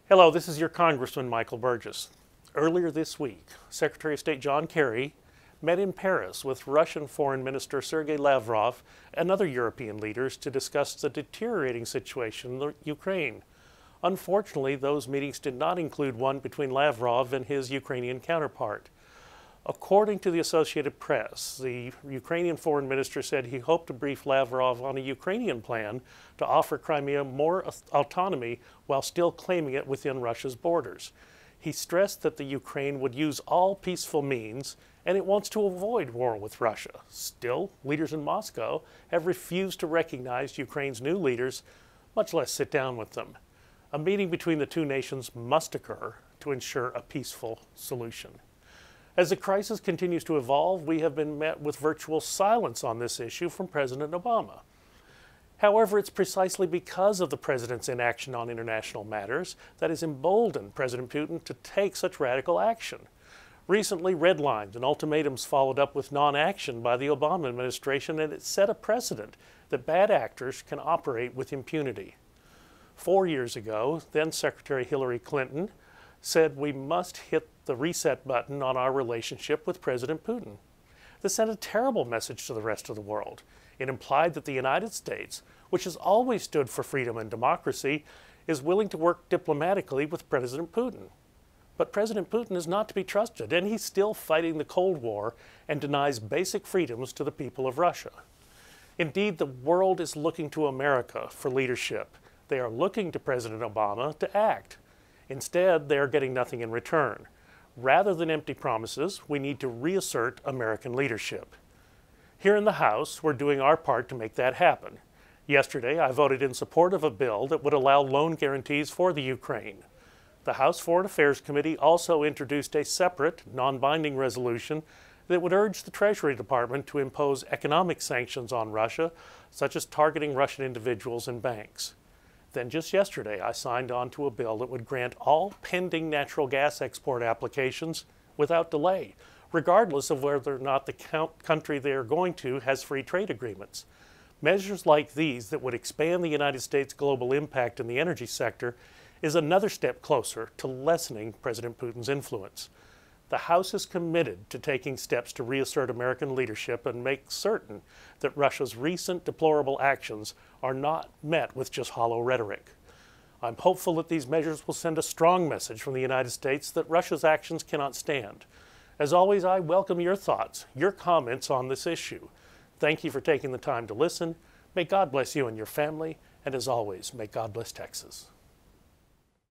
Hello, this is your Congressman Michael Burgess. Earlier this week, Secretary of State John Kerry met in Paris with Russian Foreign Minister Sergei Lavrov and other European leaders to discuss the deteriorating situation in Ukraine. Unfortunately, those meetings did not include one between Lavrov and his Ukrainian counterpart. According to the Associated Press, the Ukrainian foreign minister said he hoped to brief Lavrov on a Ukrainian plan to offer Crimea more autonomy while still claiming it within Russia's borders. He stressed that the Ukraine would use all peaceful means and it wants to avoid war with Russia. Still, leaders in Moscow have refused to recognize Ukraine's new leaders, much less sit down with them. A meeting between the two nations must occur to ensure a peaceful solution. As the crisis continues to evolve, we have been met with virtual silence on this issue from President Obama. However, it's precisely because of the president's inaction on international matters that has emboldened President Putin to take such radical action. Recently, red lines and ultimatums followed up with non-action by the Obama administration, and it set a precedent that bad actors can operate with impunity. 4 years ago, then Secretary Hillary Clinton said we must hit the reset button on our relationship with President Putin. This sent a terrible message to the rest of the world. It implied that the United States, which has always stood for freedom and democracy, is willing to work diplomatically with President Putin. But President Putin is not to be trusted, and he's still fighting the Cold War and denies basic freedoms to the people of Russia. Indeed, the world is looking to America for leadership. They are looking to President Obama to act. Instead, they are getting nothing in return. Rather than empty promises, we need to reassert American leadership. Here in the House, we're doing our part to make that happen. Yesterday, I voted in support of a bill that would allow loan guarantees for the Ukraine. The House Foreign Affairs Committee also introduced a separate, non-binding resolution that would urge the Treasury Department to impose economic sanctions on Russia, such as targeting Russian individuals and banks. Then just yesterday, I signed on to a bill that would grant all pending natural gas export applications without delay, regardless of whether or not the country they are going to has free trade agreements. Measures like these that would expand the United States' global impact in the energy sector is another step closer to lessening President Putin's influence. The House is committed to taking steps to reassert American leadership and make certain that Russia's recent deplorable actions are not met with just hollow rhetoric. I'm hopeful that these measures will send a strong message from the United States that Russia's actions cannot stand. As always, I welcome your thoughts, your comments on this issue. Thank you for taking the time to listen. May God bless you and your family, and as always, may God bless Texas.